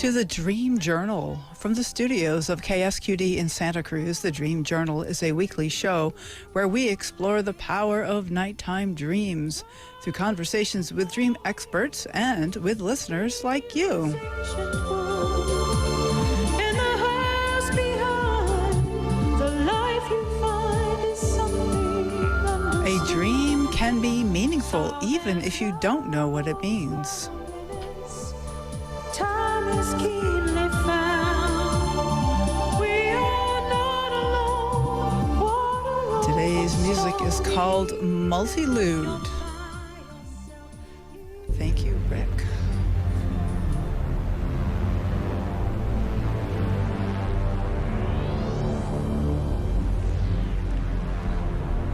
to the Dream Journal. From the studios of KSQD in Santa Cruz, the Dream Journal is a weekly show where we explore the power of nighttime dreams through conversations with dream experts and with listeners like you. A dream can be meaningful even if you don't know what it means. Today's music is called Multilude. Thank you, Rick.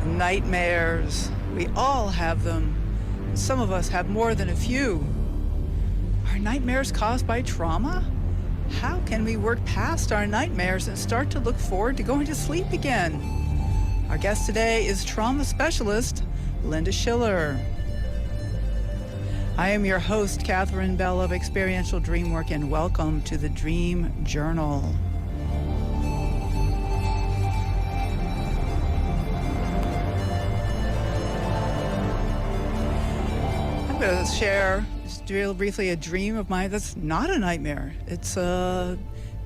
Nightmares. We all have them. Some of us have more than a few. Are nightmares caused by trauma? How can we work past our nightmares and start to look forward to going to sleep again? Our guest today is trauma specialist Linda Schiller. I am your host, Catherine Bell of Experiential Dreamwork, and welcome to the Dream Journal. I'm going to share just real briefly a dream of mine that's not a nightmare. It's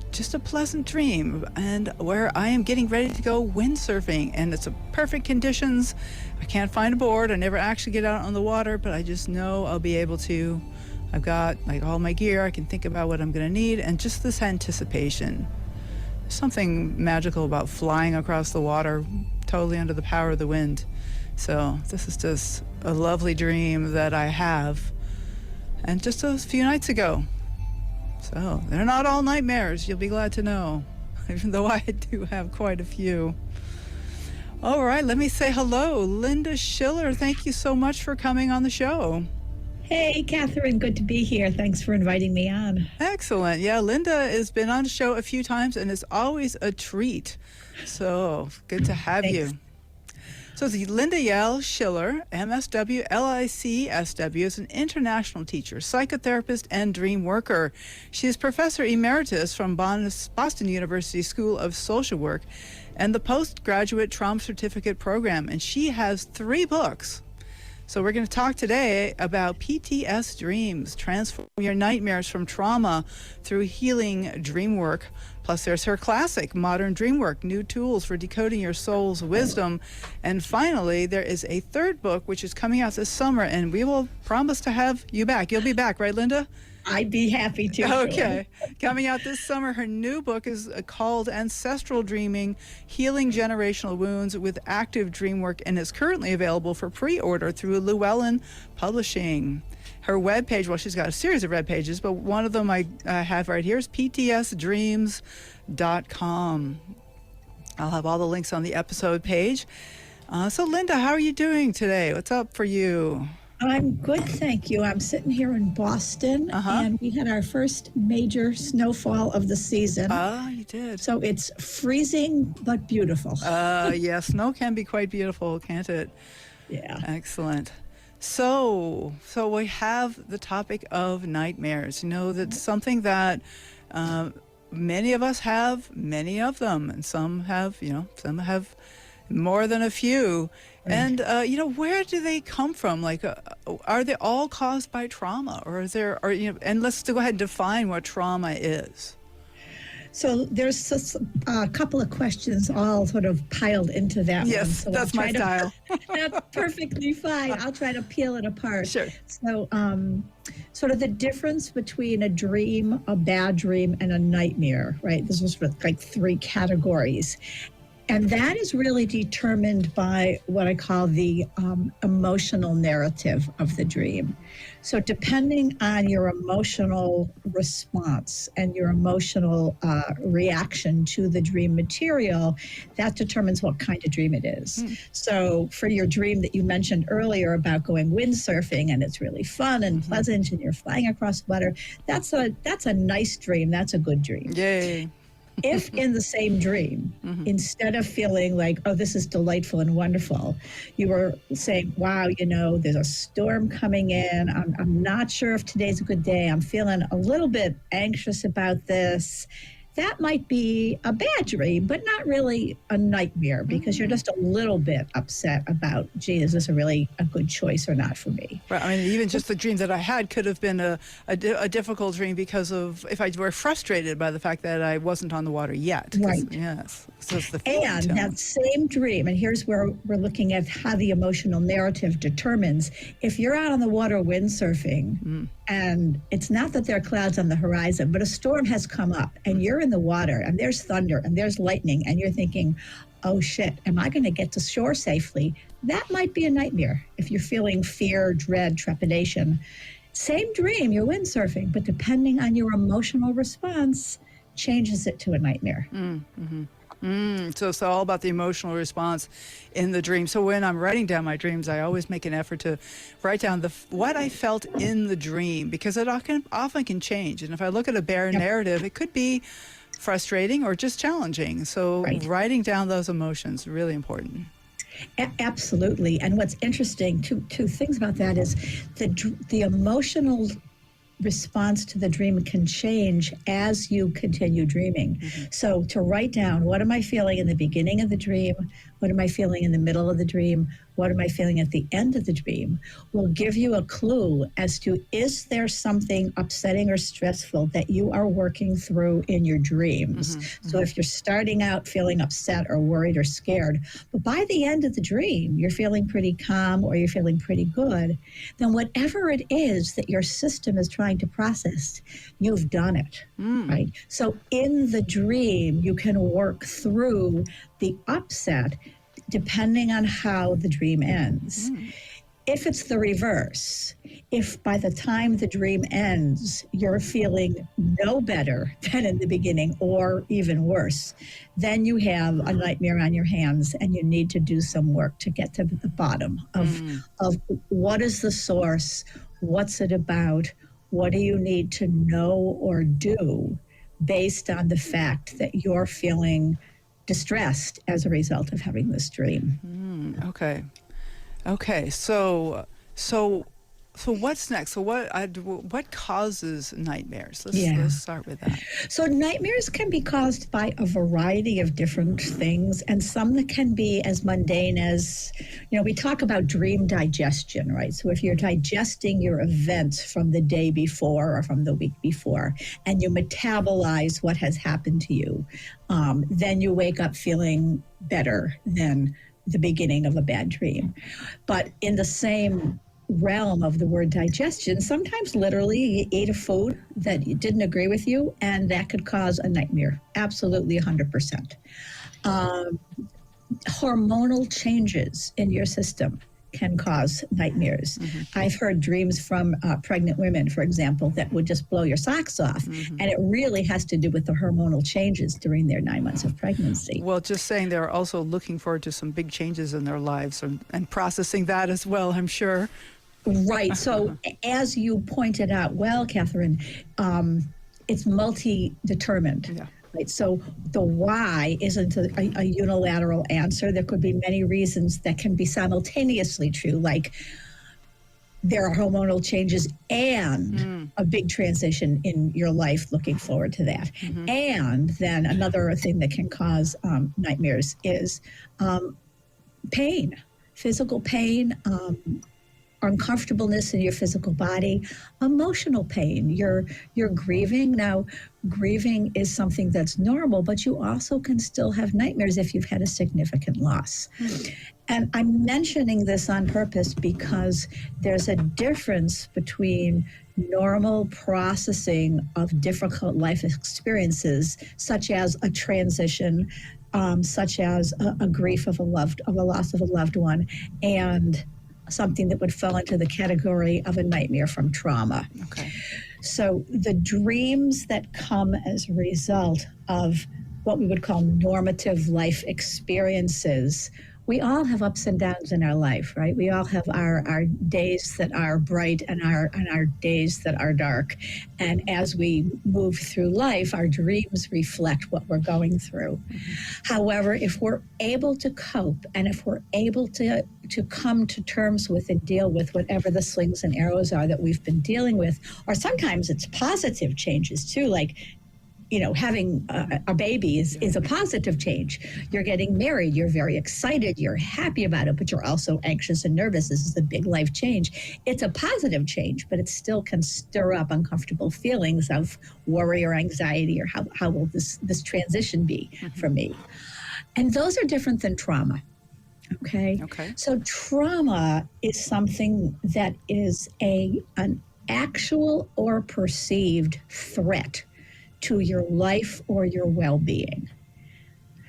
just a pleasant dream, and where I am getting ready to go windsurfing, and it's a perfect conditions. I can't find a board. I never actually get out on the water, but I just know I'll be able to. I've got like all my gear. I can think about what I'm going to need, and just this anticipation. There's something magical about flying across the water, totally under the power of the wind. So this is just a lovely dream that I have, and just a few nights ago. So they're not all nightmares, you'll be glad to know, even though I do have quite a few. All right, let me say hello. Linda Schiller, thank you so much for coming on the show. Hey, Catherine, good to be here. Thanks for inviting me on. Excellent. Yeah, Linda has been on the show a few times, and it's always a treat. So good to have you. So the Linda Yael Schiller, MSW, LICSW, is an international teacher, psychotherapist, and dream worker. She is Professor Emeritus from Boston University School of Social Work and the Postgraduate Trauma Certificate Program, and she has 3 books. So we're going to talk today about PTSDreams, transform your nightmares from trauma through healing dreamwork. Plus there's her classic, Modern Dreamwork, New Tools for Decoding Your Soul's Wisdom. And finally, there is a 3rd book, which is coming out this summer, and we will promise to have you back. You'll be back, right, Linda? I'd be happy to. Okay. Coming out this summer, her new book is called Ancestral Dreaming, Healing Generational Wounds with Active Dreamwork, and is currently available for pre-order through Llewellyn Publishing. Her webpage, well, she's got a series of web pages, but one of them I have right here is PTSDreams.com. I'll have all the links on the episode page. So, Linda, how are you doing today? What's up for you? I'm good, thank you. I'm sitting here in Boston, and we had our first major snowfall of the season. Oh, you did. So it's freezing, but beautiful. Yeah, snow can be quite beautiful, can't it? Yeah. Excellent. So we have the topic of nightmares. You know, that's something that many of us have, many of them, and some have more than a few. Right. And, where do they come from? Like, are they all caused by trauma, or and let's go ahead and define what trauma is. So there's a couple of questions all sort of piled into that one. Yes, So that's my style. That's perfectly fine. I'll try to peel it apart. Sure. So sort of the difference between a dream, a bad dream, and a nightmare, right? This was sort of like 3 categories. And that is really determined by what I call the emotional narrative of the dream. So depending on your emotional response and your emotional reaction to the dream material, that determines what kind of dream it is. So for your dream that you mentioned earlier about going windsurfing, and it's really fun and pleasant, and you're flying across water, that's a nice dream. That's a good dream. Yay. If in the same dream, instead of feeling like, oh, this is delightful and wonderful, you were saying, wow, there's a storm coming in. I'm not sure if today's a good day. I'm feeling a little bit anxious about this. That might be a bad dream, but not really a nightmare, because you're just a little bit upset about, gee, is this a good choice or not for me? Right. I mean, even just the dream that I had could have been a difficult dream because of if I were frustrated by the fact that I wasn't on the water yet. Right. Yes. So it's the And that same dream, and here's where we're looking at how the emotional narrative determines. If you're out on the water windsurfing, and it's not that there are clouds on the horizon, but a storm has come up, and you're in the water, and there's thunder, and there's lightning, and you're thinking, oh shit, am I going to get to shore safely? That might be a nightmare if you're feeling fear, dread, trepidation. Same dream, you're windsurfing, but depending on your emotional response, changes it to a nightmare. So it's all about the emotional response in the dream. So when I'm writing down my dreams, I always make an effort to write down what I felt in the dream, because it often can change. And if I look at a bare narrative, it could be frustrating or just challenging. So writing down those emotions, really important. Absolutely. And what's interesting, two things about that is the emotional response to the dream can change as you continue dreaming. So to write down, what am I feeling in the beginning of the dream? What am I feeling in the middle of the dream? What am I feeling at the end of the dream? Will give you a clue as to, is there something upsetting or stressful that you are working through in your dreams? So if you're starting out feeling upset or worried or scared, but by the end of the dream, you're feeling pretty calm or you're feeling pretty good, then whatever it is that your system is trying to process, you've done it, right? So in the dream, you can work through the upset depending on how the dream ends. If it's the reverse, if by the time the dream ends, you're feeling no better than in the beginning or even worse, then you have a nightmare on your hands and you need to do some work to get to the bottom of what is the source, what's it about, what do you need to know or do based on the fact that you're feeling distressed as a result of having this dream. Okay. So what's next? So what causes nightmares? Let's start with that. So nightmares can be caused by a variety of different things, and some that can be as mundane as, we talk about dream digestion, right? So if you're digesting your events from the day before or from the week before, and you metabolize what has happened to you, then you wake up feeling better than the beginning of a bad dream. But in the same realm of the word digestion, sometimes literally you ate a food that didn't agree with you, and that could cause a nightmare. Absolutely 100%. Hormonal changes in your system can cause nightmares. I've heard dreams from pregnant women, for example, that would just blow your socks off. And it really has to do with the hormonal changes during their 9 months of pregnancy. Well, just saying they're also looking forward to some big changes in their lives and processing that as well, I'm sure. Right. So as you pointed out, well, Catherine, it's multi-determined. Yeah. Right. So the why isn't a unilateral answer. There could be many reasons that can be simultaneously true, like there are hormonal changes and a big transition in your life, looking forward to that. And then another thing that can cause nightmares is pain, physical pain, uncomfortableness in your physical body, emotional pain. You're grieving. Now, grieving is something that's normal, but you also can still have nightmares if you've had a significant loss. And I'm mentioning this on purpose because there's a difference between normal processing of difficult life experiences, such as a transition, such as a grief of a loss of a loved one, and something that would fall into the category of a nightmare from trauma. Okay. So the dreams that come as a result of what we would call normative life experiences we all have ups and downs in our life, right? We all have our days that are bright and our days that are dark. And as we move through life, our dreams reflect what we're going through. However, if we're able to cope and if we're able to come to terms with and deal with whatever the slings and arrows are that we've been dealing with, or sometimes it's positive changes too, like having a baby is a positive change. You're getting married, you're very excited, you're happy about it, but you're also anxious and nervous. This is a big life change. It's a positive change, but it still can stir up uncomfortable feelings of worry or anxiety, or how will this transition be for me? And those are different than trauma. Okay. So trauma is something that is an actual or perceived threat to your life or your well-being.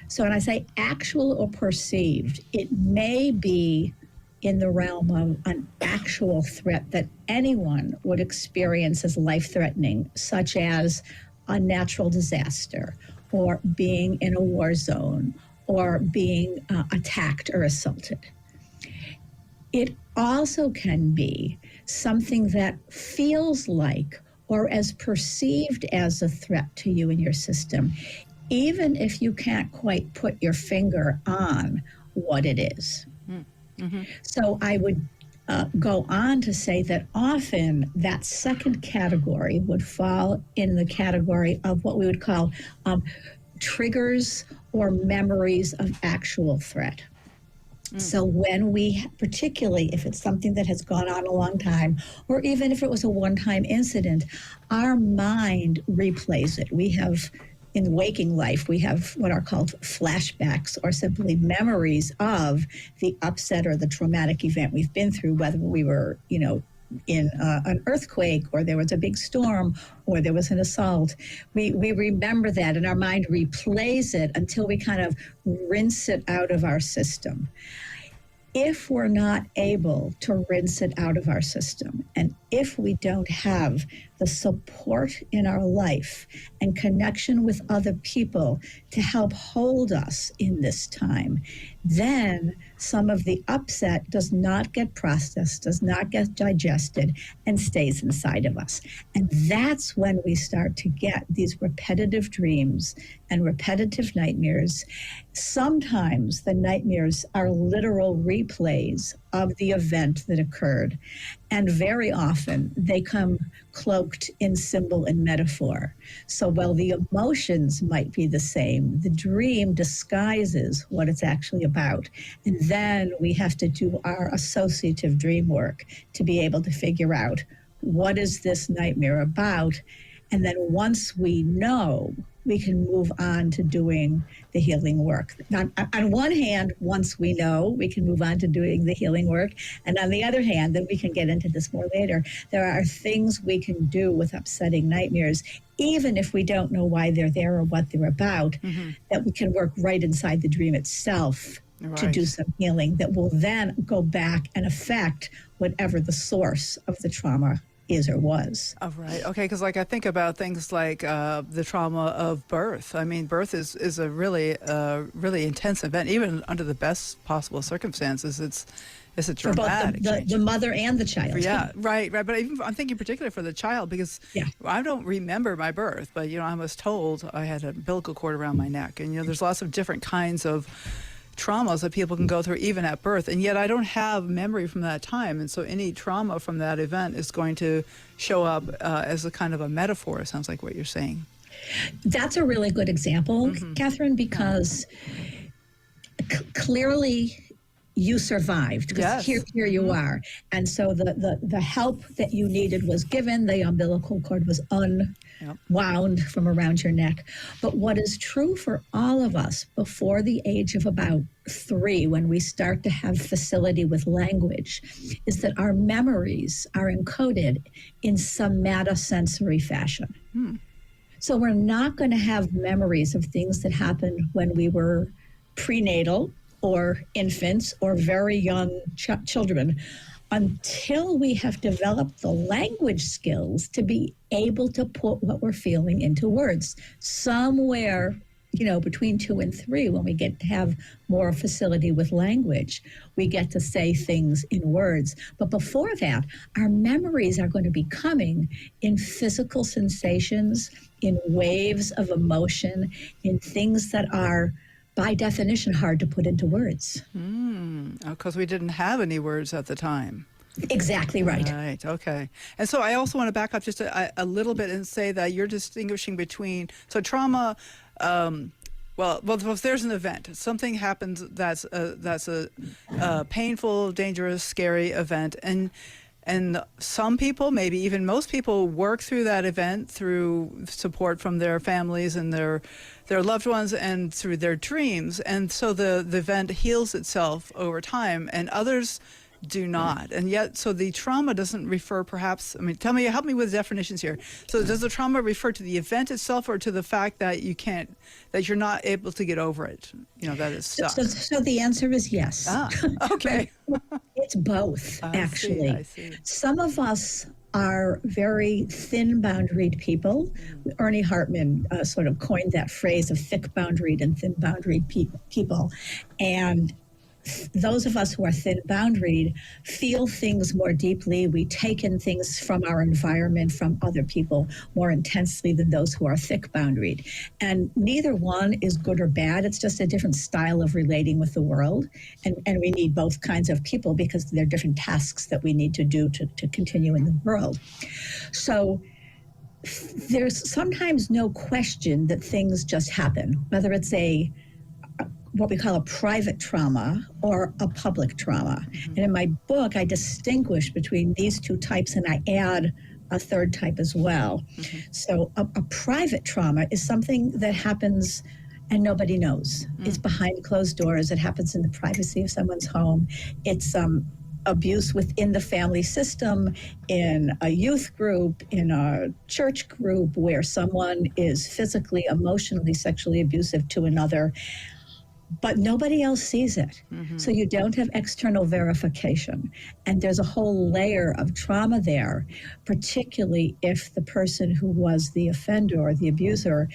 So when I say actual or perceived, it may be in the realm of an actual threat that anyone would experience as life-threatening, such as a natural disaster, or being in a war zone, or being attacked or assaulted. It also can be something that feels like or as perceived as a threat to you and your system, even if you can't quite put your finger on what it is. So I would go on to say that often that second category would fall in the category of what we would call triggers or memories of actual threat. So when particularly if it's something that has gone on a long time, or even if it was a one-time incident, our mind replays it. We have, in waking life, we have what are called flashbacks, or simply memories of the upset or the traumatic event we've been through, whether we were, in an earthquake, or there was a big storm, or there was an assault. We remember that, and our mind replays it until we kind of rinse it out of our system. If we're not able to rinse it out of our system, and if we don't have the support in our life and connection with other people to help hold us in this time, then some of the upset does not get processed, does not get digested, and stays inside of us. And that's when we start to get these repetitive dreams and repetitive nightmares. Sometimes the nightmares are literal replays of the event that occurred. And very often they come cloaked in symbol and metaphor. So while the emotions might be the same, the dream disguises what it's actually about. And then we have to do our associative dream work to be able to figure out, what is this nightmare about? And then once we know, we can move on to doing the healing work. Now, on one hand, once we know, we can move on to doing the healing work. And on the other hand, then we can get into this more later, there are things we can do with upsetting nightmares, even if we don't know why they're there or what they're about, that we can work right inside the dream itself to do some healing that will then go back and affect whatever the source of the trauma is or was. Oh, right. Okay, because I think about things like the trauma of birth. I mean, birth is a really intense event, even under the best possible circumstances. It's a traumatic for both the mother and the child. Yeah, right. But I'm thinking particularly for the child, because I don't remember my birth, but I was told I had an umbilical cord around my neck, and there's lots of different kinds of traumas that people can go through even at birth, and yet I don't have memory from that time, and so any trauma from that event is going to show up as a kind of a metaphor. It sounds like what you're saying. That's a really good example, Catherine, because clearly you survived, because here you are, and so the help that you needed was given. The umbilical cord was unwound from around your neck. But what is true for all of us before the age of about 3, when we start to have facility with language, is that our memories are encoded in somatosensory fashion. So we're not going to have memories of things that happened when we were prenatal or infants or very young children, until we have developed the language skills to be able to put what we're feeling into words. Somewhere between 2 and 3, when we get to have more facility with language, we get to say things in words. But before that, our memories are going to be coming in physical sensations, in waves of emotion, in things that are, by definition, hard to put into words. Because we didn't have any words at the time. Exactly right. Right, okay. And so I also want to back up just a little bit and say that you're distinguishing between, so trauma, well, if there's an event, something happens that's a painful, dangerous, scary event, and some people, maybe even most people, work through that event through support from their families and their loved ones and through their dreams, and so the event heals itself over time, and others do not. And yet, so the trauma doesn't refer, perhaps, help me with definitions here. So does the trauma refer to the event itself or to the fact that you're not able to get over it? That it's stuck. So the answer is yes. Okay. It's both, actually. I see. Some of us are very thin-boundaried people. Ernie Hartman sort of coined that phrase of thick-boundaried and thin-boundaried people. And those of us who are thin-boundaried feel things more deeply. We take in things from our environment, from other people, more intensely than those who are thick-boundaried. And neither one is good or bad. It's just a different style of relating with the world. And we need both kinds of people because there are different tasks that we need to do to continue in the world. So there's sometimes no question that things just happen, whether it's what we call a private trauma or a public trauma. And in my book, I distinguish between these two types, and I add a third type as well. So a private trauma is something that happens and nobody knows. It's behind closed doors. It happens in the privacy of someone's home. It's abuse within the family system, in a youth group, in a church group, where someone is physically, emotionally, sexually abusive to another, but nobody else sees it. So you don't have external verification. And there's a whole layer of trauma there, particularly if the person who was the offender or the abuser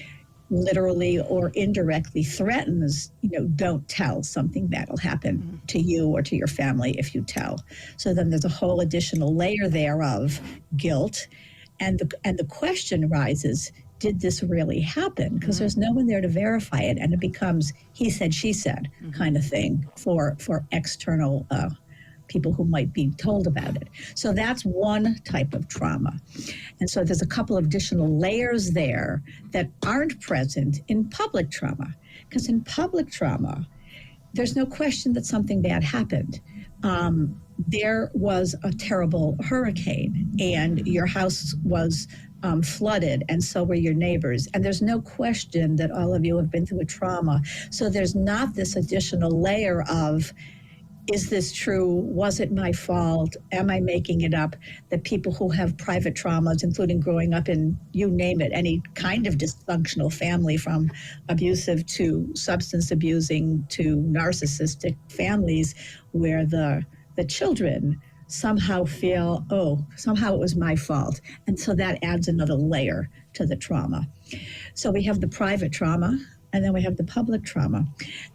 literally or indirectly threatens, don't tell, something bad will happen to you or to your family if you tell. So then there's a whole additional layer there of guilt. And the question arises, did this really happen? Because there's no one there to verify it, and it becomes he said, she said kind of thing for external people who might be told about it. So that's one type of trauma. And so there's a couple of additional layers there that aren't present in public trauma. Because in public trauma, there's no question that something bad happened. There was a terrible hurricane, and your house was flooded, and so were your neighbors. And there's no question that all of you have been through a trauma. So there's not this additional layer of, is this true? Was it my fault? Am I making it up? That people who have private traumas, including growing up in, you name it, any kind of dysfunctional family, from abusive to substance abusing to narcissistic families, where the children somehow feel, somehow it was my fault. And so that adds another layer to the trauma. So we have the private trauma, and then we have the public trauma.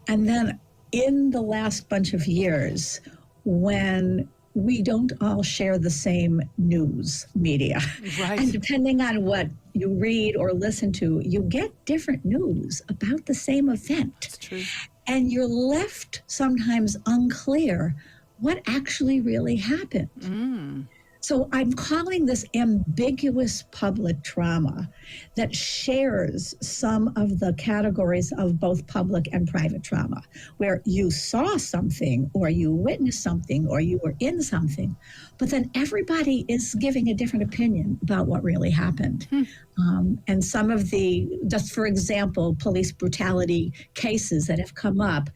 And then in the last bunch of years, when we don't all share the same news media, Right. and depending on what you read or listen to, you get different news about the same event. That's true. And you're left sometimes unclear what actually really happened. So I'm calling this ambiguous public trauma that shares some of the categories of both public and private trauma, where you saw something or you witnessed something or you were in something, but then everybody is giving a different opinion about what really happened. And some of the, just for example, police brutality cases that have come up,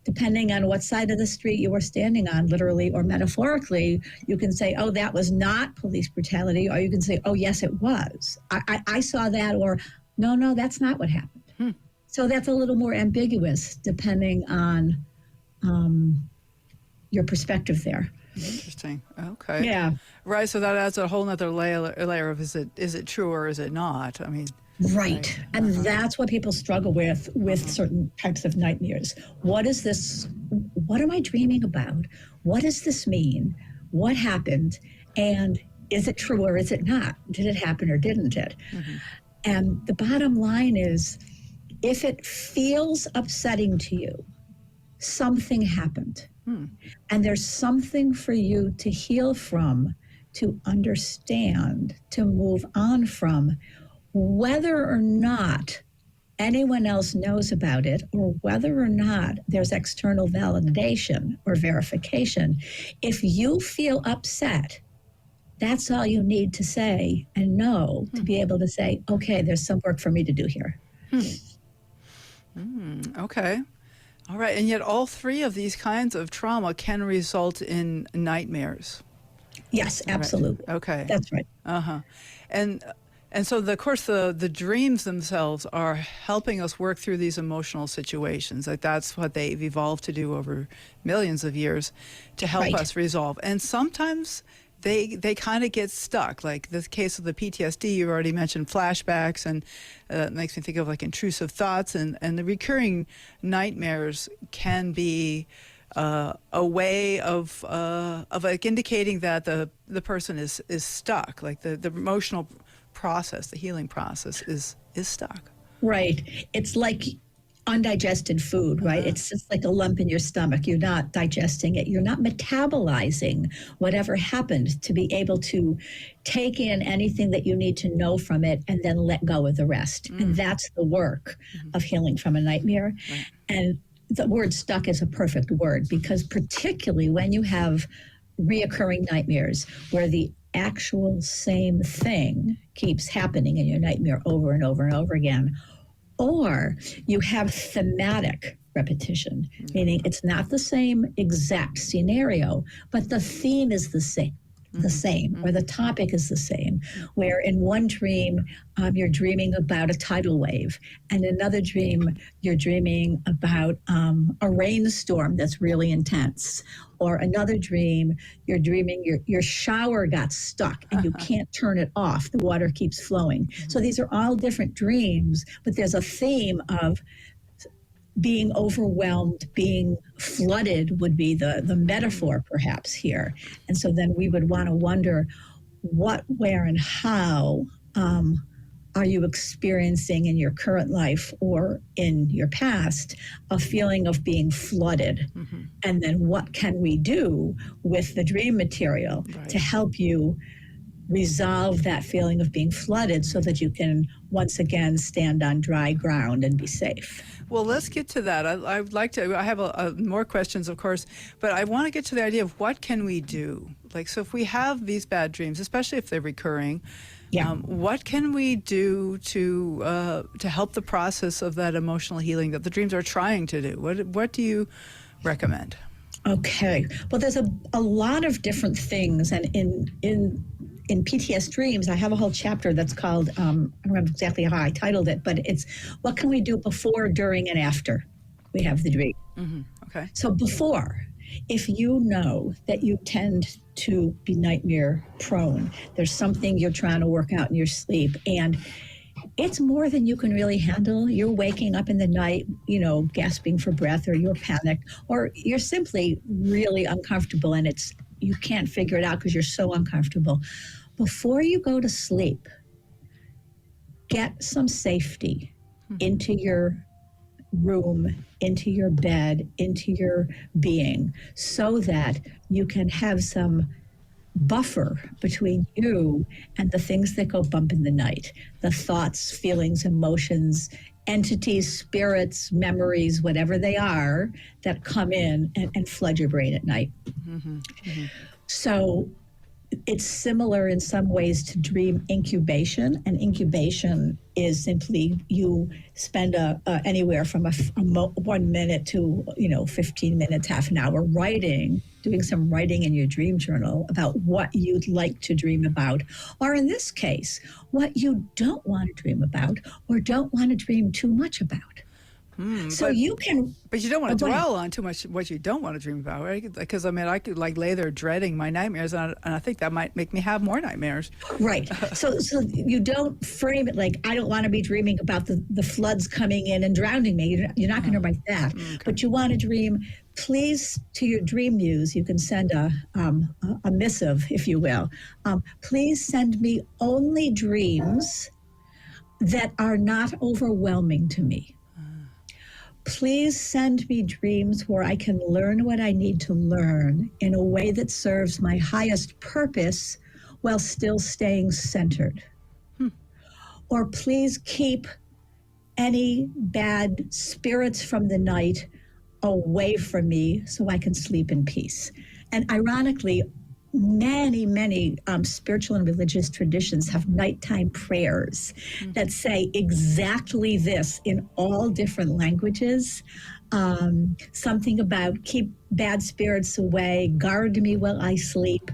depending on what side of the street you were standing on, literally or metaphorically, you can say, oh, that was not police brutality, or you can say, oh, yes, it was. I saw that, or no, that's not what happened. So that's a little more ambiguous depending on your perspective there. Interesting. Okay. Yeah. Right. So that adds a whole nother layer of is it true or is it not? I mean, Right. And that's what people struggle with certain types of nightmares. What is this? What am I dreaming about? What does this mean? What happened? And is it true or is it not? Did it happen or didn't it? And the bottom line is, if it feels upsetting to you, something happened. And there's something for you to heal from, to understand, to move on from, whether or not anyone else knows about it, or whether or not there's external validation or verification. If you feel upset, that's all you need to say and know to be able to say, okay, there's some work for me to do here. Okay. All right. And yet all three of these kinds of trauma can result in nightmares. Yes, absolutely. Right. Okay. That's right. And so, of course, the dreams themselves are helping us work through these emotional situations. Like that's what they've evolved to do over millions of years, to help us resolve. And sometimes they kind of get stuck. Like the case of the PTSD, you already mentioned flashbacks, and it makes me think of like intrusive thoughts. And the recurring nightmares can be a way of like indicating that the person is stuck. Like the emotional process, the healing process is stuck. Right. It's like undigested food, right? It's just like a lump in your stomach. You're not digesting it. You're not metabolizing whatever happened to be able to take in anything that you need to know from it and then let go of the rest. And that's the work of healing from a nightmare. And the word stuck is a perfect word, because particularly when you have reoccurring nightmares where the actual same thing keeps happening in your nightmare over and over and over again, or you have thematic repetition, meaning it's not the same exact scenario, but the theme is the same. Or the topic is the same, where in one dream you're dreaming about a tidal wave, and another dream you're dreaming about a rainstorm that's really intense, or another dream you're dreaming your shower got stuck and you can't turn it off, the water keeps flowing. So these are all different dreams, but there's a theme of being overwhelmed, being flooded would be the metaphor perhaps here. And so then we would want to wonder what, where, and how are you experiencing in your current life or in your past a feeling of being flooded? And then what can we do with the dream material to help you resolve that feeling of being flooded so that you can once again stand on dry ground and be safe? Well, let's get to that. I'd like to, I have more questions, of course, but I want to get to the idea of what can we do? Like, so if we have these bad dreams, especially if they're recurring, what can we do to help the process of that emotional healing that the dreams are trying to do? What do you recommend? Okay. Well, there's a lot of different things, and in PTSDreams, I have a whole chapter that's called, I don't remember exactly how I titled it, but it's what can we do before, during, and after we have the dream. Okay. So before, if you know that you tend to be nightmare prone, there's something you're trying to work out in your sleep, and it's more than you can really handle. You're waking up in the night, gasping for breath, or you're panicked, or you're simply really uncomfortable, and you can't figure it out because you're so uncomfortable. Before you go to sleep, get some safety into your room, into your bed, into your being, so that you can have some buffer between you and the things that go bump in the night, the thoughts, feelings, emotions, entities, spirits, memories, whatever they are, that come in and flood your brain at night. So it's similar in some ways to dream incubation, and incubation is simply you spend anywhere from 1 minute to 15 minutes, half an hour doing some writing in your dream journal about what you'd like to dream about, or in this case, what you don't want to dream about or don't want to dream too much about. So you can. But you don't want to Go ahead. dwell on too much what you don't want to dream about, right? Because I mean, I could like lay there dreading my nightmares, and I think that might make me have more nightmares. Right. So you don't frame it like, I don't want to be dreaming about the floods coming in and drowning me. You're not going to write that. Okay. But you want to dream, please, to your dream muse, you can send a missive, if you will. Please send me only dreams that are not overwhelming to me. Please send me dreams where I can learn what I need to learn in a way that serves my highest purpose while still staying centered. Or please keep any bad spirits from the night away from me so I can sleep in peace. And ironically, many spiritual and religious traditions have nighttime prayers that say exactly this in all different languages. Something about keep bad spirits away, guard me while I sleep,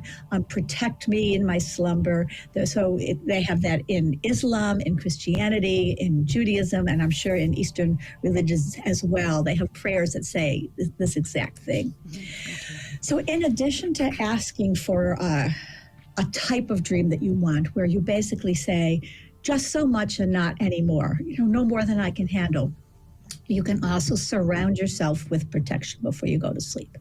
protect me in my slumber. They have that in Islam, in Christianity, in Judaism, and I'm sure in Eastern religions as well. They have prayers that say this exact thing. So in addition to asking for a type of dream that you want, where you basically say, just so much and not anymore, no more than I can handle, you can also surround yourself with protection before you go to sleep.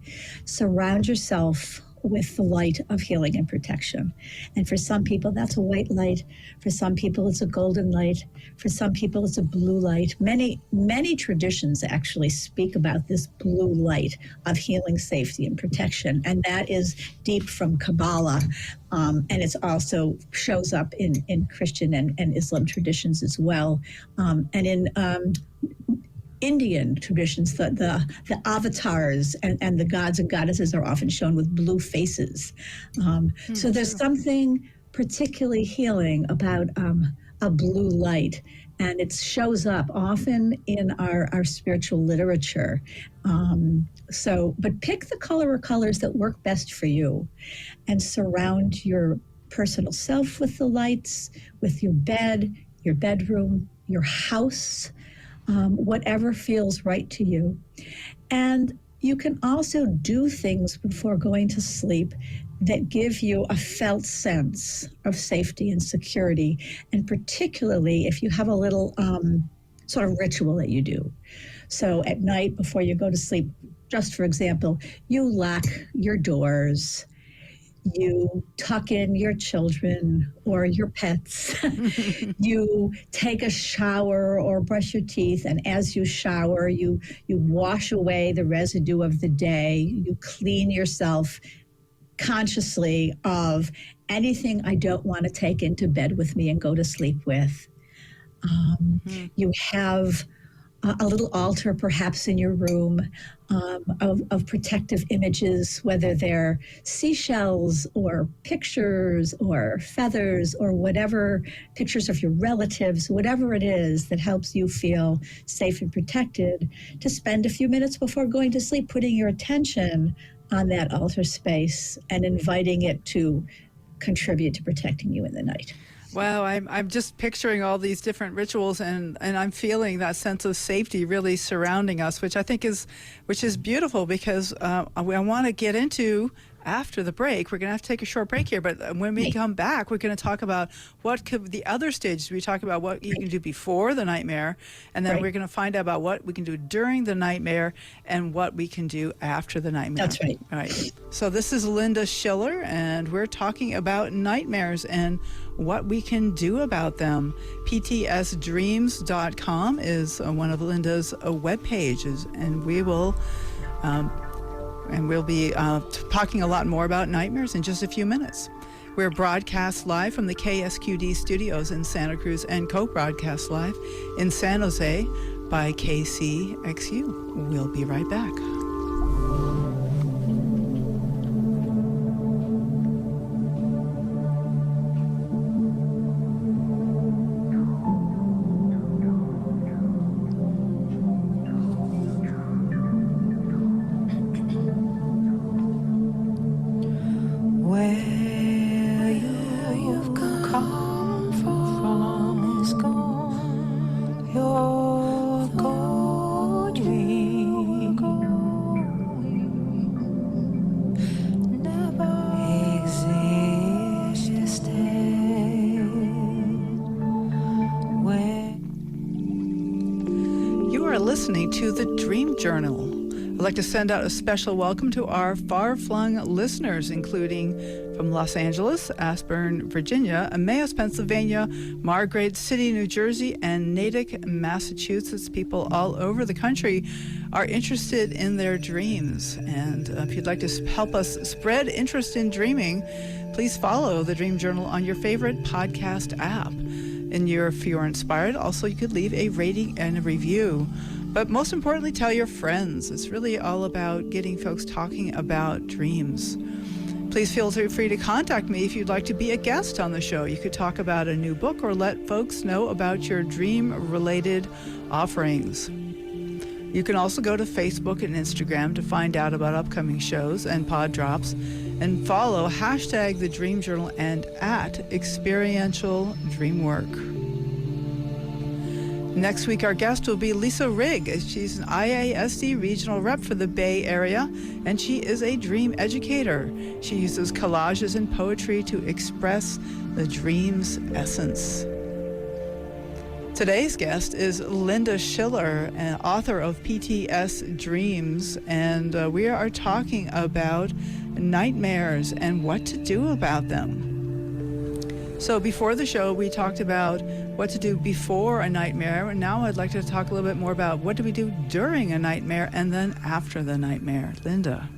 Surround yourself with the light of healing and protection. And for some people, that's a white light. For some people, it's a golden light. For some people, it's a blue light. Many traditions actually speak about this blue light of healing, safety, and protection. And that is deep from Kabbalah. And it also shows up in Christian and Islam traditions as well. And in Indian traditions, the avatars and the gods and goddesses are often shown with blue faces. So there's something particularly healing about a blue light, and it shows up often in our spiritual literature. But pick the color or colors that work best for you, and surround your personal self with the lights, with your bed, your bedroom, your house, whatever feels right to you. And you can also do things before going to sleep that give you a felt sense of safety and security, and particularly if you have a little sort of ritual that you do. So at night before you go to sleep, just for example, you lock your doors, you tuck in your children or your pets, you take a shower or brush your teeth, and as you shower, you wash away the residue of the day, you clean yourself consciously of anything I don't want to take into bed with me and go to sleep with. You have a little altar perhaps in your room of protective images, whether they're seashells or pictures or feathers or whatever, pictures of your relatives, whatever it is that helps you feel safe and protected, to spend a few minutes before going to sleep putting your attention on that altar space and inviting it to contribute to protecting you in the night. Wow, I'm just picturing all these different rituals, and I'm feeling that sense of safety really surrounding us, which I think is beautiful, because I want to get into after the break. We're going to have to take a short break here, but when we come back, we're going to talk about what could the other stages. We talk about what you can do before the nightmare, and then we're going to find out about what we can do during the nightmare and what we can do after the nightmare. That's right. All right. So this is Linda Schiller, and we're talking about nightmares and what we can do about them. PTSDreams.com is one of Linda's web pages, and we'll be talking a lot more about nightmares in just a few minutes. We're broadcast live from the KSQD studios in Santa Cruz and co-broadcast live in San Jose by KCXU. We'll be right back. You're gone. are listening to the Dream Journal. I'd like to send out a special welcome to our far-flung listeners, including from Los Angeles, Ashburn, Virginia, Emmaus, Pennsylvania, Margaret City, New Jersey, and Natick, Massachusetts. People all over the country are interested in their dreams. And if you'd like to help us spread interest in dreaming, please follow the Dream Journal on your favorite podcast app. And if you're inspired, also you could leave a rating and a review. But most importantly, tell your friends. It's really all about getting folks talking about dreams. Please feel free to contact me if you'd like to be a guest on the show. You could talk about a new book or let folks know about your dream-related offerings. You can also go to Facebook and Instagram to find out about upcoming shows and pod drops, and follow hashtag The Dream Journal and at Experiential Dreamwork. Next week, our guest will be Lisa Rigg. She's an IASD regional rep for the Bay Area, and she is a dream educator. She uses collages and poetry to express the dream's essence. Today's guest is Linda Schiller, an author of PTSDreams, and we are talking about nightmares and what to do about them. So before the show, we talked about what to do before a nightmare, and now I'd like to talk a little bit more about what do we do during a nightmare and then after the nightmare. Linda.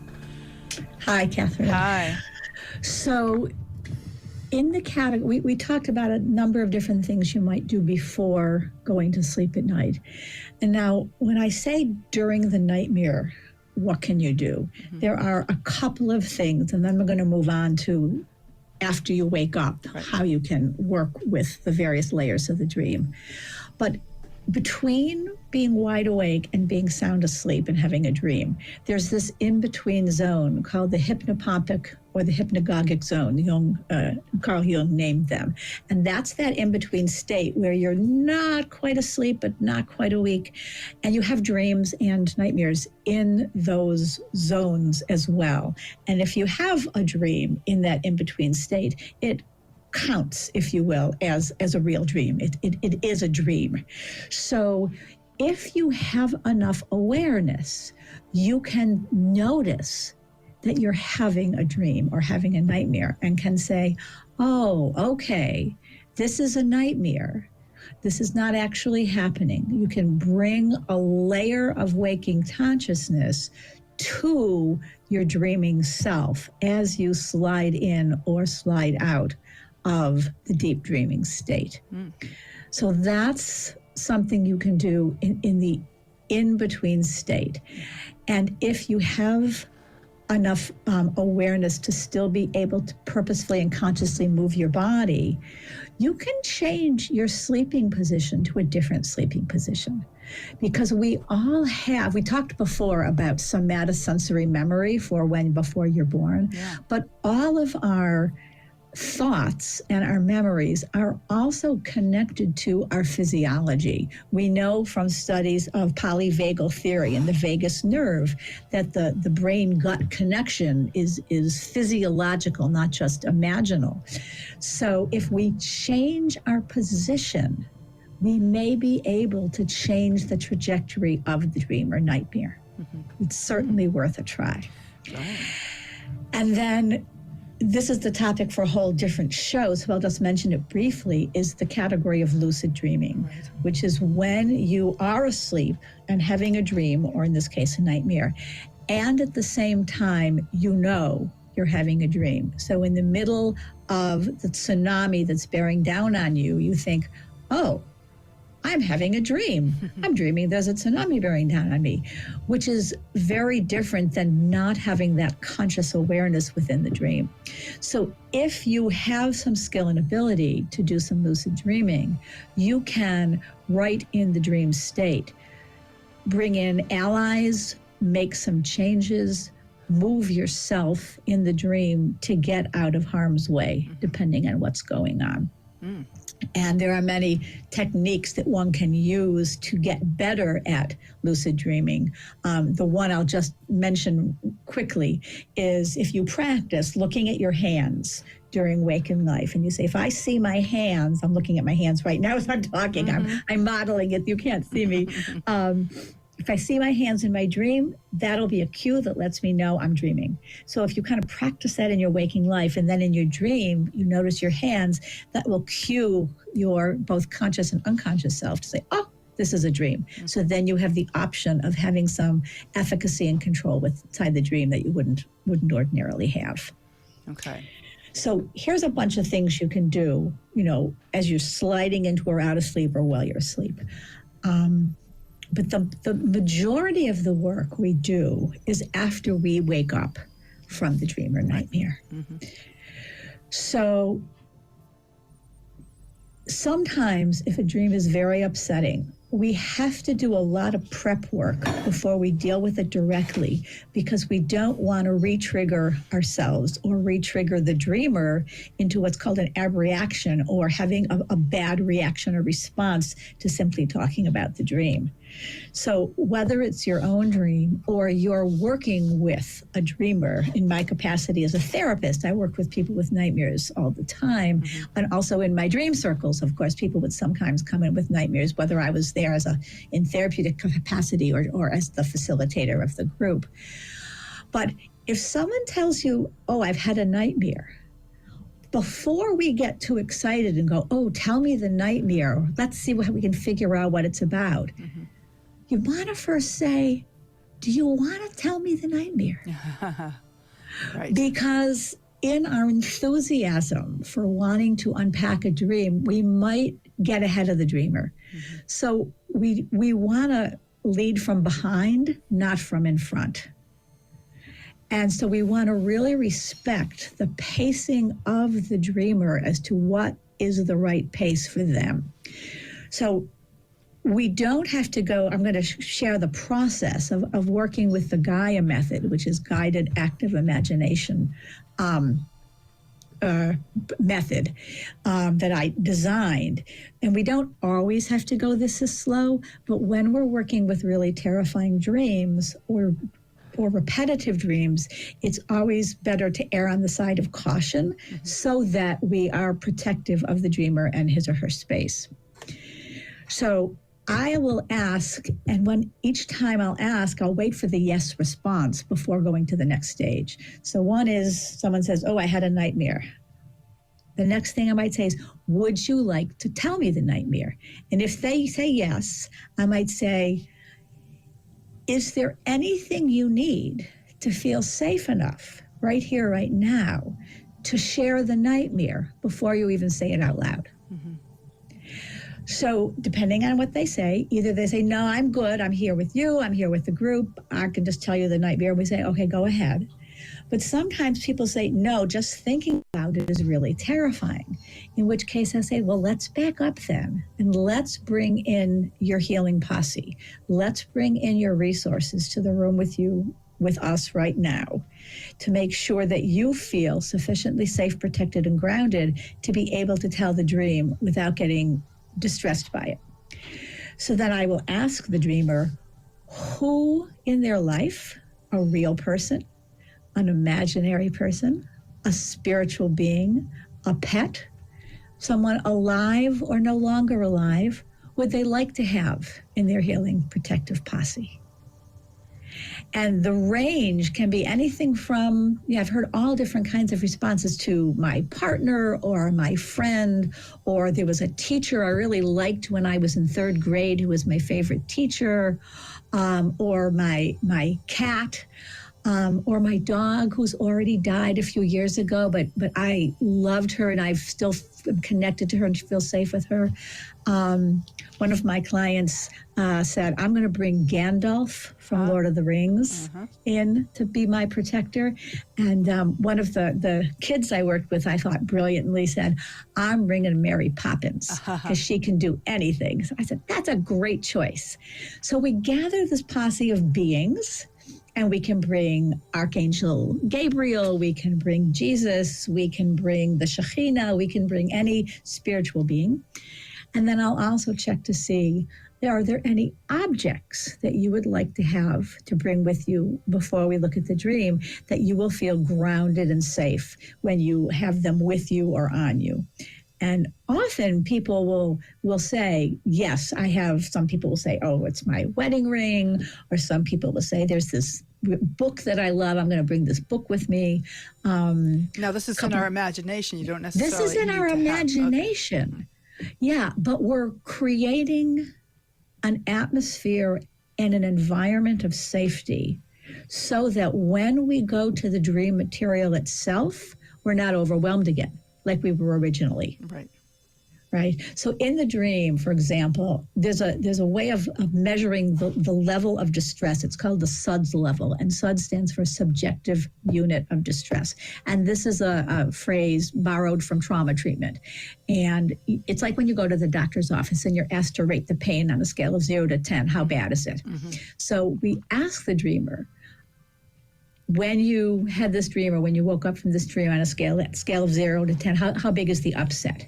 Hi, Catherine. Hi. So in the category, we talked about a number of different things you might do before going to sleep at night. And now when I say during the nightmare, what can you do? Mm-hmm. There are a couple of things, and then we're going to move on to after you wake up, right, how you can work with the various layers of the dream. But between being wide awake and being sound asleep and having a dream, there's this in-between zone called the hypnopompic or the hypnagogic zone. Carl Jung named them. And that's that in-between state where you're not quite asleep, but not quite awake. And you have dreams and nightmares in those zones as well. And if you have a dream in that in-between state, it counts, if you will, as a real dream. It is a dream. So if you have enough awareness, you can notice that you're having a dream or having a nightmare and can say, oh, okay, this is a nightmare. This is not actually happening. You can bring a layer of waking consciousness to your dreaming self as you slide in or slide out of the deep dreaming state. So that's something you can do in the in-between state. And if you have enough awareness to still be able to purposefully and consciously move your body, you can change your sleeping position to a different sleeping position. Because we all have, we talked before about somatosensory memory for before you're born, but all of our thoughts and our memories are also connected to our physiology. We know from studies of polyvagal theory and the vagus nerve that the brain-gut connection is physiological, not just imaginal. So if we change our position, we may be able to change the trajectory of the dream or nightmare. It's certainly worth a try. And then this is the topic for a whole different show, so I'll just mention it briefly, is the category of lucid dreaming, which is when you are asleep and having a dream, or in this case, a nightmare, and at the same time, you know you're having a dream. So in the middle of the tsunami that's bearing down on you, you think, oh, I'm having a dream. I'm dreaming there's a tsunami bearing down on me, which is very different than not having that conscious awareness within the dream. So if you have some skill and ability to do some lucid dreaming, you can, right in the dream state, bring in allies, make some changes, move yourself in the dream to get out of harm's way, depending on what's going on. And there are many techniques that one can use to get better at lucid dreaming. The one I'll just mention quickly is if you practice looking at your hands, during waking life. And you say, if I see my hands, I'm looking at my hands right now as I'm talking, I'm modeling it, you can't see me. If I see my hands in my dream, that'll be a cue that lets me know I'm dreaming. So if you kind of practice that in your waking life, and then in your dream, you notice your hands, that will cue your both conscious and unconscious self to say, oh, this is a dream. So then you have the option of having some efficacy and control inside the dream that you wouldn't ordinarily have. Okay. So here's a bunch of things you can do, as you're sliding into or out of sleep or while you're asleep. But the majority of the work we do is after we wake up from the dream or nightmare. So sometimes if a dream is very upsetting, we have to do a lot of prep work before we deal with it directly, because we don't want to re-trigger ourselves or re-trigger the dreamer into what's called an abreaction, or having a bad reaction or response to simply talking about the dream. So whether it's your own dream or you're working with a dreamer, in my capacity as a therapist, I work with people with nightmares all the time. And also in my dream circles, of course, people would sometimes come in with nightmares, whether I was there in therapeutic capacity or as the facilitator of the group. But if someone tells you, oh, I've had a nightmare, before we get too excited and go, oh, tell me the nightmare, or let's see what we can figure out what it's about. You want to first say, do you want to tell me the nightmare? Right. Because in our enthusiasm for wanting to unpack a dream, we might get ahead of the dreamer. So we want to lead from behind, not from in front. And so we want to really respect the pacing of the dreamer as to what is the right pace for them. So we don't have to go, I'm going to share the process of working with the Gaia method, which is guided active imagination method that I designed. And we don't always have to go this is slow, but when we're working with really terrifying dreams or repetitive dreams, it's always better to err on the side of caution so that we are protective of the dreamer and his or her space. So I will ask, and each time I'll ask, I'll wait for the yes response before going to the next stage. So one is, someone says, oh, I had a nightmare. The next thing I might say is, would you like to tell me the nightmare? And if they say yes, I might say, is there anything you need to feel safe enough right here, right now, to share the nightmare before you even say it out loud? So depending on what they say, either they say, no, I'm good, I'm here with you, I'm here with the group, I can just tell you the nightmare. We say, okay, go ahead. But sometimes people say, no, just thinking about it is really terrifying. In which case I say, well, let's back up then, and let's bring in your healing posse. Let's bring in your resources to the room with us right now, to make sure that you feel sufficiently safe, protected, and grounded to be able to tell the dream without getting distressed by it. So then I will ask the dreamer who in their life, a real person, an imaginary person, a spiritual being, a pet, someone alive or no longer alive, would they like to have in their healing protective posse? And the range can be anything from, I've heard all different kinds of responses to my partner or my friend, or there was a teacher I really liked when I was in third grade who was my favorite teacher, or my cat, or my dog who's already died a few years ago, but I loved her and I've still connected to her and feel safe with her. One of my clients said, I'm going to bring Gandalf from Lord of the Rings in to be my protector. And one of the kids I worked with, I thought brilliantly said, I'm bringing Mary Poppins because she can do anything. So I said, that's a great choice. So we gather this posse of beings, and we can bring Archangel Gabriel, we can bring Jesus, we can bring the Shekhinah, we can bring any spiritual being. And then I'll also check to see are there any objects that you would like to have to bring with you before we look at the dream that you will feel grounded and safe when you have them with you or on you? And often people will say, yes, I have. Some people will say, oh, it's my wedding ring. Or some people will say, there's this book that I love. I'm going to bring this book with me. Now, this is in our imagination. You don't necessarily This is in our imagination. Okay. Yeah, but we're creating an atmosphere and an environment of safety so that when we go to the dream material itself, we're not overwhelmed again, like we were originally. Right. So in the dream, for example, there's a way of measuring the level of distress. It's called the SUDS level, and SUDS stands for subjective unit of distress. And this is a phrase borrowed from trauma treatment. And it's like when you go to the doctor's office and you're asked to rate the pain on a scale of 0 to 10. How bad is it? Mm-hmm. So we ask the dreamer, when you had this dream or when you woke up from this dream on a scale of 0 to 10, how big is the upset?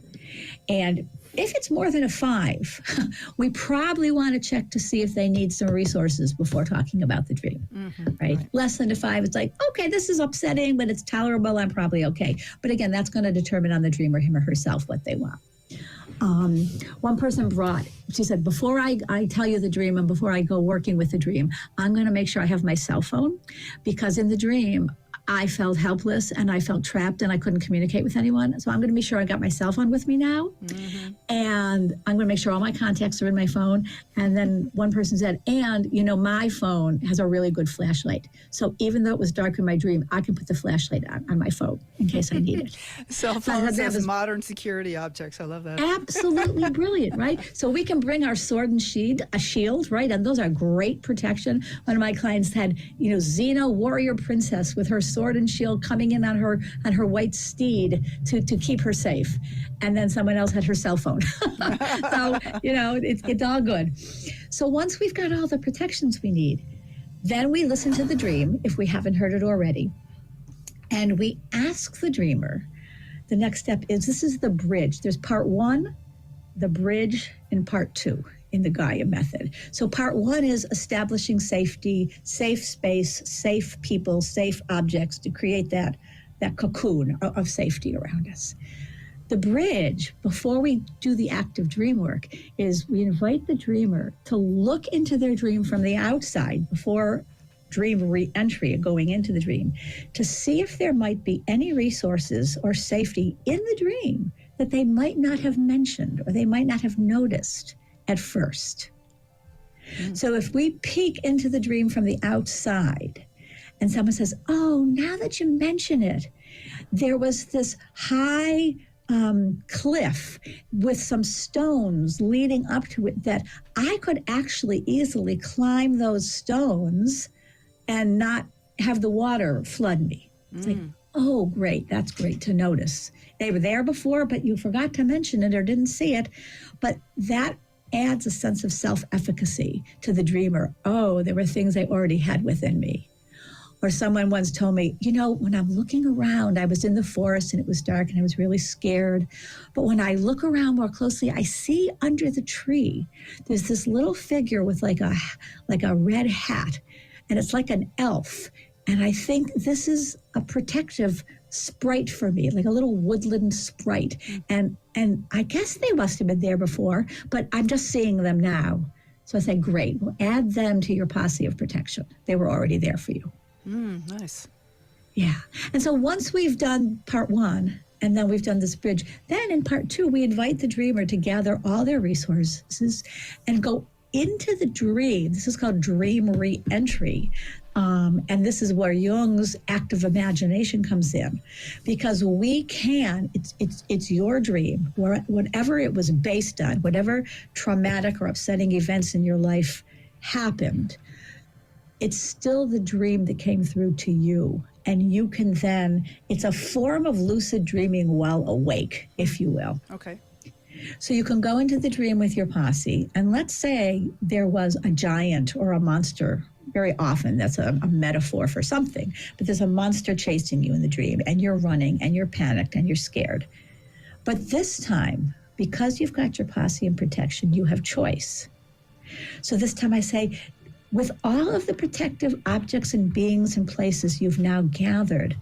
And if it's more than a 5, we probably want to check to see if they need some resources before talking about the dream, right? Less than a 5, it's like, okay, this is upsetting, but it's tolerable. I'm probably okay. But again, that's going to determine on the dreamer, him or herself, what they want. One person she said, before I tell you the dream and before I go working with the dream, I'm going to make sure I have my cell phone, because in the dream, I felt helpless and I felt trapped and I couldn't communicate with anyone. So I'm going to be sure I got my cell phone with me now. And I'm going to make sure all my contacts are in my phone. And then one person said, and my phone has a really good flashlight. So even though it was dark in my dream, I can put the flashlight on my phone in case I need it. Cell phones as modern security objects. I love that. Absolutely brilliant, right? So we can bring our sword and shield, right? And those are great protection. One of my clients had, Xena, warrior princess, with her sword and shield coming in on her white steed to keep her safe. And then someone else had her cell phone. So, it's all good. So once we've got all the protections we need, then we listen to the dream, if we haven't heard it already, and we ask the dreamer. The next step is, this is the bridge. There's part 1, the bridge, and part 2 in the Gaia method. So part 1 is establishing safety, safe space, safe people, safe objects to create that cocoon of safety around us. The bridge, before we do the active dream work, is we invite the dreamer to look into their dream from the outside before dream re-entry, going into the dream, to see if there might be any resources or safety in the dream that they might not have mentioned or they might not have noticed at first. So if we peek into the dream from the outside and someone says, oh, now that you mention it, there was this high cliff with some stones leading up to it that I could actually easily climb those stones and not have the water flood me. It's like, oh, great. That's great to notice. They were there before, but you forgot to mention it or didn't see it. But that adds a sense of self-efficacy to the dreamer. Oh, there were things I already had within me. Or someone once told me, when I'm looking around, I was in the forest and it was dark and I was really scared. But when I look around more closely, I see under the tree, there's this little figure with like a red hat, and it's like an elf. And I think this is a protective sprite for me, like a little woodland sprite. And I guess they must have been there before, but I'm just seeing them now. So I say, great, we'll add them to your posse of protection. They were already there for you. Nice. Yeah. And so once we've done part 1, and then we've done this bridge, then in part 2, we invite the dreamer to gather all their resources and go into the dream. This is called dream re-entry. And this is where Jung's active imagination comes in, because we can, it's your dream, whatever it was based on, whatever traumatic or upsetting events in your life happened, it's still the dream that came through to you. And you can then, it's a form of lucid dreaming while awake, if you will. Okay. So you can go into the dream with your posse, and let's say there was a giant or a monster. Very often that's a metaphor for something, but there's a monster chasing you in the dream, and you're running, and you're panicked, and you're scared. But this time, because you've got your posse in protection, you have choice. So this time I say, with all of the protective objects and beings and places you've now gathered,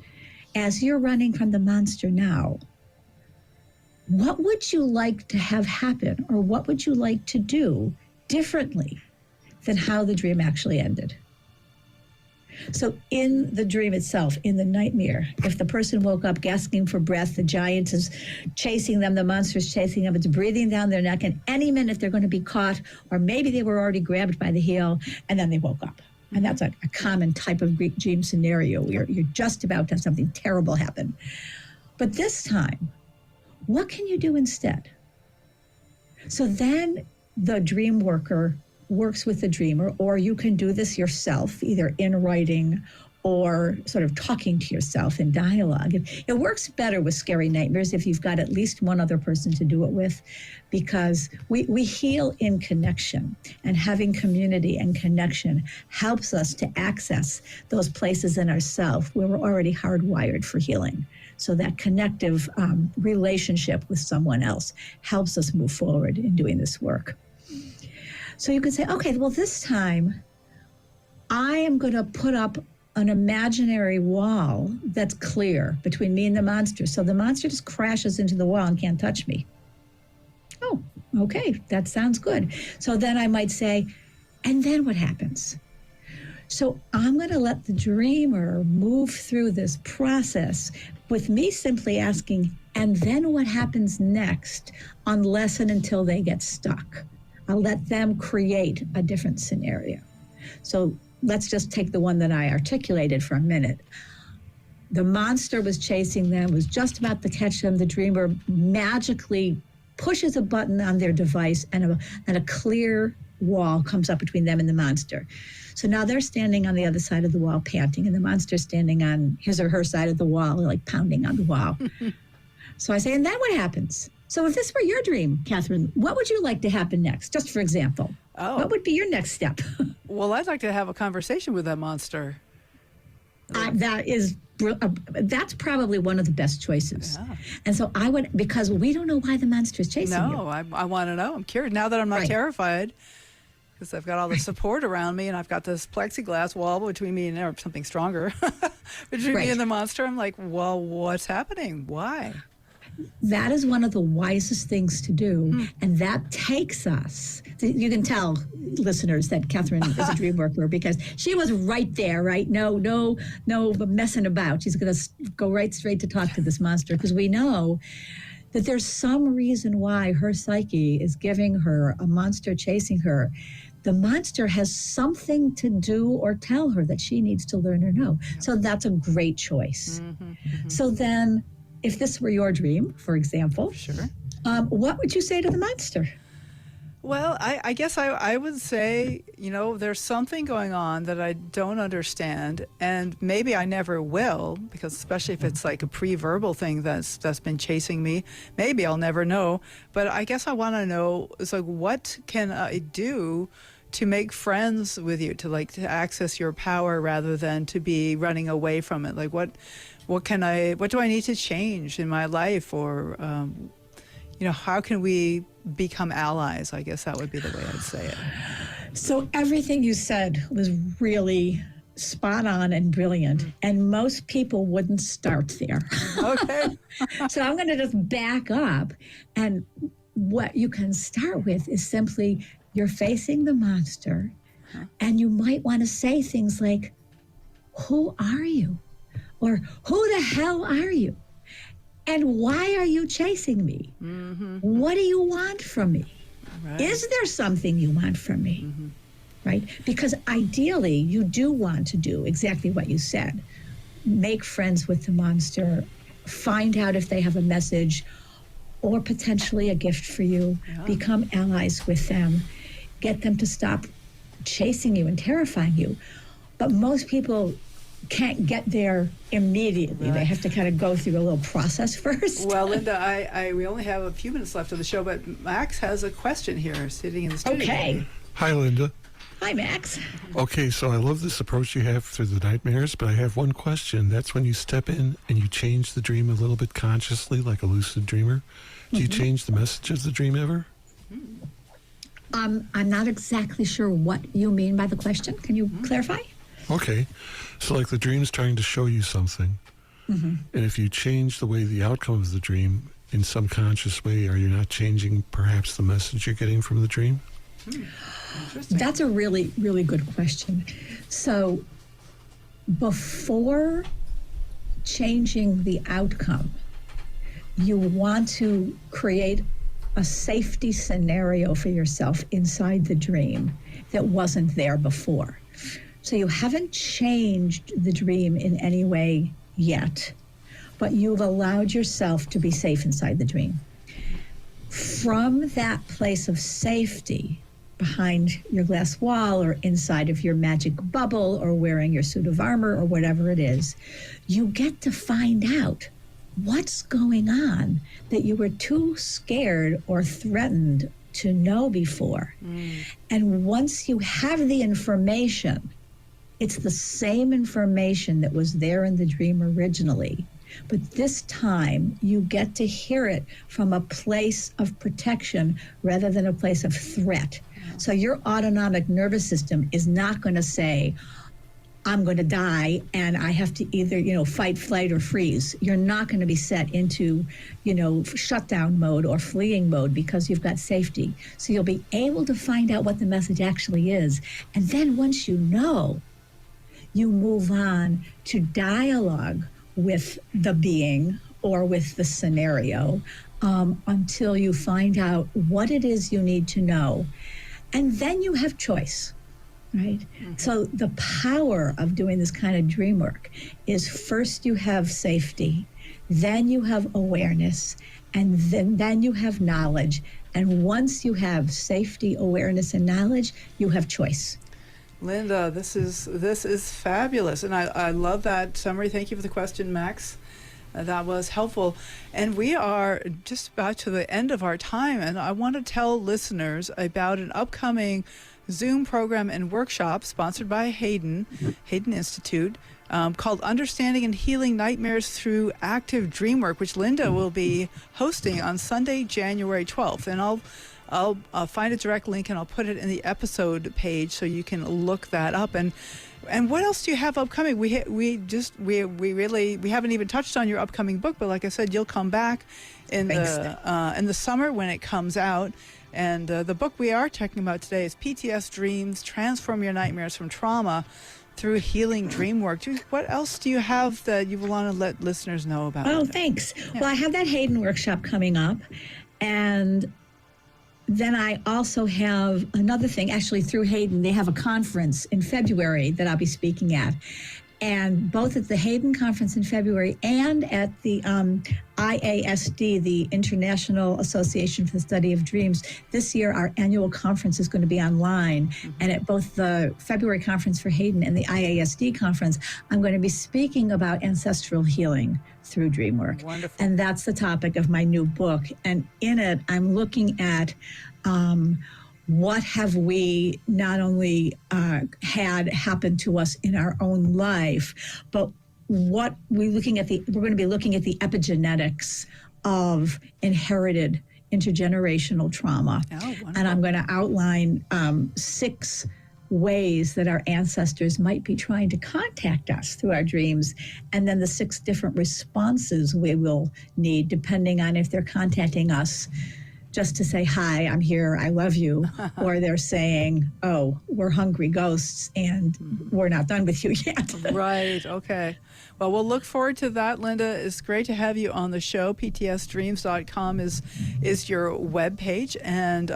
as you're running from the monster now, what would you like to have happen, or what would you like to do differently than how the dream actually ended? So in the dream itself, in the nightmare, if the person woke up gasping for breath, the giant is chasing them, the monster is chasing them, it's breathing down their neck, and any minute they're going to be caught, or maybe they were already grabbed by the heel, and then they woke up. And that's a common type of Greek dream scenario. You're just about to have something terrible happen. But this time, what can you do instead? So then the dream worker works with the dreamer, or you can do this yourself, either in writing or sort of talking to yourself in dialogue. It works better with scary nightmares if you've got at least one other person to do it with, because we heal in connection, and having community and connection helps us to access those places in ourselves where we're already hardwired for healing. So that connective relationship with someone else helps us move forward in doing this work. So you could say, okay, well, this time I am going to put up an imaginary wall that's clear between me and the monster. So the monster just crashes into the wall and can't touch me. Oh, okay, that sounds good. So then I might say, and then what happens? So I'm going to let the dreamer move through this process with me simply asking, and then what happens next, unless and until they get stuck. I'll let them create a different scenario. So let's just take the one that I articulated for a minute. The monster was chasing them, was just about to catch them. The dreamer magically pushes a button on their device, and a clear wall comes up between them and the monster. So now they're standing on the other side of the wall panting, and the monster's standing on his or her side of the wall, like pounding on the wall. So I say, and then what happens? So if this were your dream, Catherine, what would you like to happen next? Just for example, what would be your next step? Well, I'd like to have a conversation with that monster. That's probably one of the best choices. Yeah. And so I would, because we don't know why the monster is chasing you. No, I want to know. I'm curious. Now that I'm not terrified, because I've got all the support around me, and I've got this plexiglass wall between me and or something stronger between me and the monster. I'm like, well, what's happening? Why? That is one of the wisest things to do, and that takes us. You can tell, listeners, that Catherine is a dream worker because she was right there, right? No messing about. She's going to go right straight to talk to this monster, because we know that there's some reason why her psyche is giving her a monster chasing her. The monster has something to do or tell her that she needs to learn or know. So that's a great choice. So then, if this were your dream, for example, what would you say to the monster? Well, I guess I would say, there's something going on that I don't understand, and maybe I never will, because especially if it's like a pre-verbal thing that's been chasing me, maybe I'll never know. But I guess I want to know, it's like, what can I do to make friends with you, to access your power rather than to be running away from it? Like, what do I need to change in my life, or how can we become allies? I guess that would be the way I'd say it. So everything you said was really spot on and brilliant, and most people wouldn't start there. Okay. So I'm going to just back up, and what you can start with is simply, you're facing the monster, and you might want to say things like, who are you? Or who the hell are you? And why are you chasing me? What do you want from me? Right. Is there something you want from me? Right? Because ideally, you do want to do exactly what you said. Make friends with the monster, find out if they have a message or potentially a gift for you, become allies with them, get them to stop chasing you and terrifying you. But most people can't get there immediately. Right. They have to kind of go through a little process first. Well, Linda, we only have a few minutes left of the show, but Max has a question here sitting in the studio. Okay. Hi, Linda. Hi, Max. Okay, so I love this approach you have through the nightmares, but I have one question. That's when you step in and you change the dream a little bit consciously, like a lucid dreamer. Do you change the message of the dream ever? I'm not exactly sure what you mean by the question. Can you clarify? Okay. So like the dream's trying to show you something. And if you change the way the outcome of the dream in some conscious way, are you not changing perhaps the message you're getting from the dream? Interesting. That's a really, really good question. So before changing the outcome, you want to create a safety scenario for yourself inside the dream that wasn't there before. So you haven't changed the dream in any way yet, but you've allowed yourself to be safe inside the dream. From that place of safety, behind your glass wall or inside of your magic bubble or wearing your suit of armor or whatever it is, you get to find out what's going on that you were too scared or threatened to know before. And once you have the information, it's the same information that was there in the dream originally. But this time, you get to hear it from a place of protection rather than a place of threat. So your autonomic nervous system is not going to say, I'm going to die and I have to either, fight, flight, or freeze. You're not going to be set into, shutdown mode or fleeing mode because you've got safety. So you'll be able to find out what the message actually is. And then once you know, you move on to dialogue with the being or with the scenario until you find out what it is you need to know. And then you have choice, right? So the power of doing this kind of dream work is first you have safety, then you have awareness, and then you have knowledge. And once you have safety, awareness, and knowledge, you have choice. Linda, this is fabulous, and I love that summary. Thank you for the question, Max. That was helpful. And we are just about to the end of our time, and I want to tell listeners about an upcoming Zoom program and workshop sponsored by Hayden Institute, called Understanding and Healing Nightmares Through Active Dreamwork, which Linda will be hosting on Sunday, January 12th. And I'll find a direct link and I'll put it in the episode page so you can look that up. And what else do you have upcoming? We haven't even touched on your upcoming book, but like I said, you'll come back in the summer when it comes out. And the book we are talking about today is PTSDreams: Transform Your Nightmares from Trauma Through Healing Dreamwork. What else do you have that you want to let listeners know about? Oh, thanks. Yeah. Well, I have that Hayden workshop coming up, and then I also have another thing. Actually, through Hayden, they have a conference in February that I'll be speaking at. And both at the Hayden conference in February and at the IASD, the International Association for the Study of Dreams, this year our annual conference is going to be online. And at both the February conference for Hayden and the IASD conference, I'm going to be speaking about ancestral healing through dreamwork. Wonderful. And that's the topic of my new book. And in it, I'm looking at what have we not only had happen to us in our own life, but what we're going to be looking at the epigenetics of inherited intergenerational trauma. Oh, and I'm going to outline 6 ways that our ancestors might be trying to contact us through our dreams, and then the 6 different responses we will need depending on if they're contacting us just to say, hi, I'm here, I love you, or they're saying, oh, we're hungry ghosts and we're not done with you yet. Right, okay. Well, we'll look forward to that, Linda. It's great to have you on the show. PTSDreams.com is your webpage, and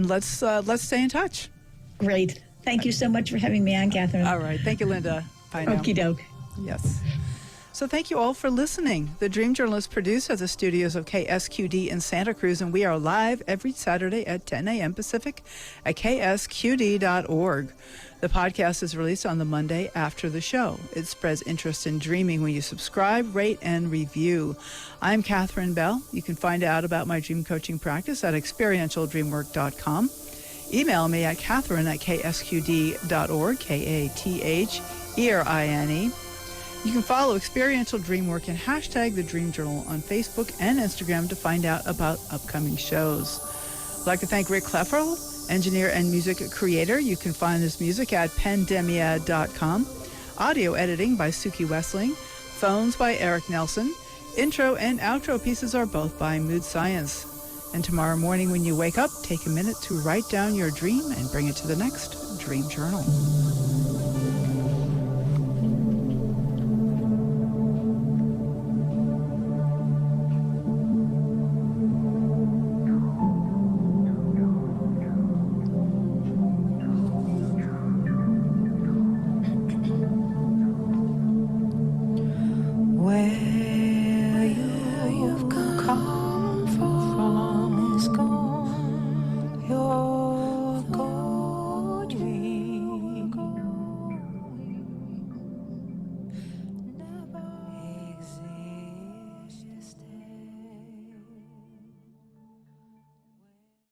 let's stay in touch. Great. Thank you so much for having me on, Catherine. All right. Thank you, Linda. Bye now. Okie doke. Yes. So thank you all for listening. The Dream Journal is produced at the studios of KSQD in Santa Cruz, and we are live every Saturday at 10 a.m. Pacific at ksqd.org. The podcast is released on the Monday after the show. It spreads interest in dreaming when you subscribe, rate, and review. I'm Catherine Bell. You can find out about my dream coaching practice at experientialdreamwork.com. Email me at catherine@ksqd.org, KATHERINE. You can follow Experiential Dreamwork and hashtag The Dream Journal on Facebook and Instagram to find out about upcoming shows. I'd like to thank Rick Kleffel Engineer and music creator. You can find this music at pandemia.com. Audio editing by Suki Wessling. Phones by Eric Nelson. Intro and outro pieces are both by Mood Science. And tomorrow morning when you wake up, take a minute to write down your dream and bring it to the next Dream Journal.